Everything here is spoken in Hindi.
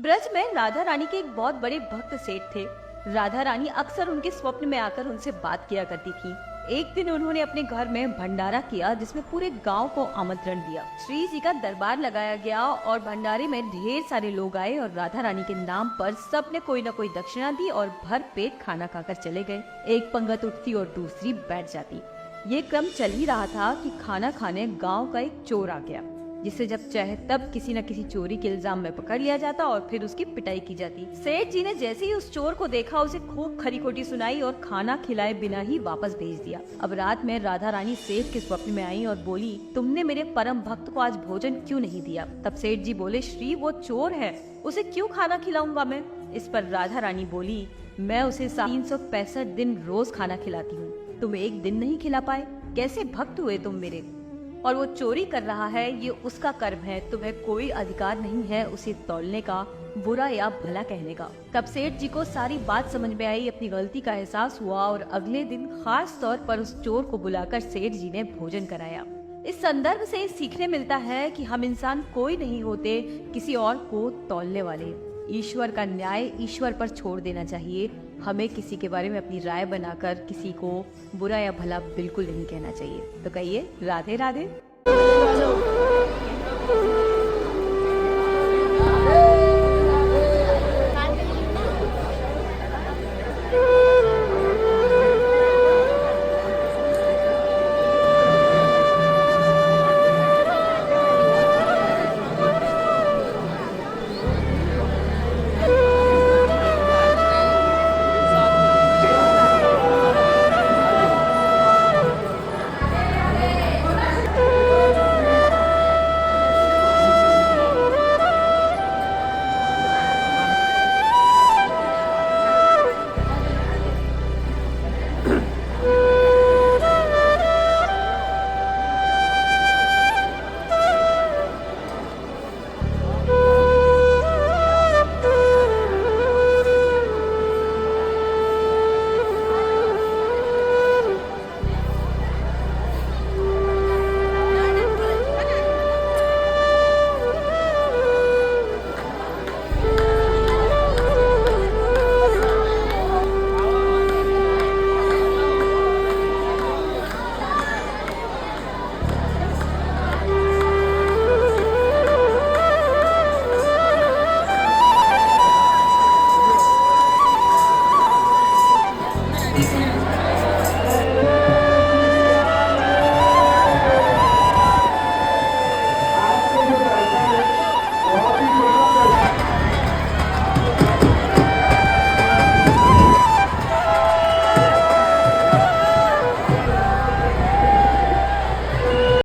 ब्रज में राधा रानी के एक बहुत बड़े भक्त सेठ थे। राधा रानी अक्सर उनके स्वप्न में आकर उनसे बात किया करती थी। एक दिन उन्होंने अपने घर में भंडारा किया जिसमें पूरे गांव को आमंत्रण दिया। श्री जी का दरबार लगाया गया और भंडारे में ढेर सारे लोग आए और राधा रानी के नाम पर सबने कोई न कोई दक्षिणा दी और भर पेट खाना खाकर चले गए। एक पंगत उठती और दूसरी बैठ जाती। ये क्रम चल ही रहा था कि खाना खाने गांव का एक चोर आ गया, जिसे जब चाहे तब किसी न किसी चोरी के इल्जाम में पकड़ लिया जाता और फिर उसकी पिटाई की जाती। सेठ जी ने जैसे ही उस चोर को देखा उसे खूब खरी खोटी सुनाई और खाना खिलाए बिना ही वापस भेज दिया। अब रात में राधा रानी सेठ के स्वप्न में आई और बोली, तुमने मेरे परम भक्त को आज भोजन क्यों नहीं दिया? तब सेठ जी बोले, श्री वो चोर है, उसे क्यों खाना खिलाऊंगा मैं? इस पर राधा रानी बोली, मैं उसे 365 दिन रोज खाना खिलाती हूँ, तुम एक दिन नहीं खिला पाए? कैसे भक्त हुए तुम मेरे? और वो चोरी कर रहा है, ये उसका कर्म है, तुम्हें कोई अधिकार नहीं है उसे तौलने का, बुरा या भला कहने का। तब सेठ जी को सारी बात समझ में आई, अपनी गलती का एहसास हुआ और अगले दिन खास तौर पर उस चोर को बुलाकर सेठ जी ने भोजन कराया। इस संदर्भ से सीखने मिलता है कि हम इंसान कोई नहीं होते किसी और को तौलने वाले। ईश्वर का न्याय ईश्वर पर छोड़ देना चाहिए। हमें किसी के बारे में अपनी राय बनाकर किसी को बुरा या भला बिल्कुल नहीं कहना चाहिए। तो कहिए राधे राधे।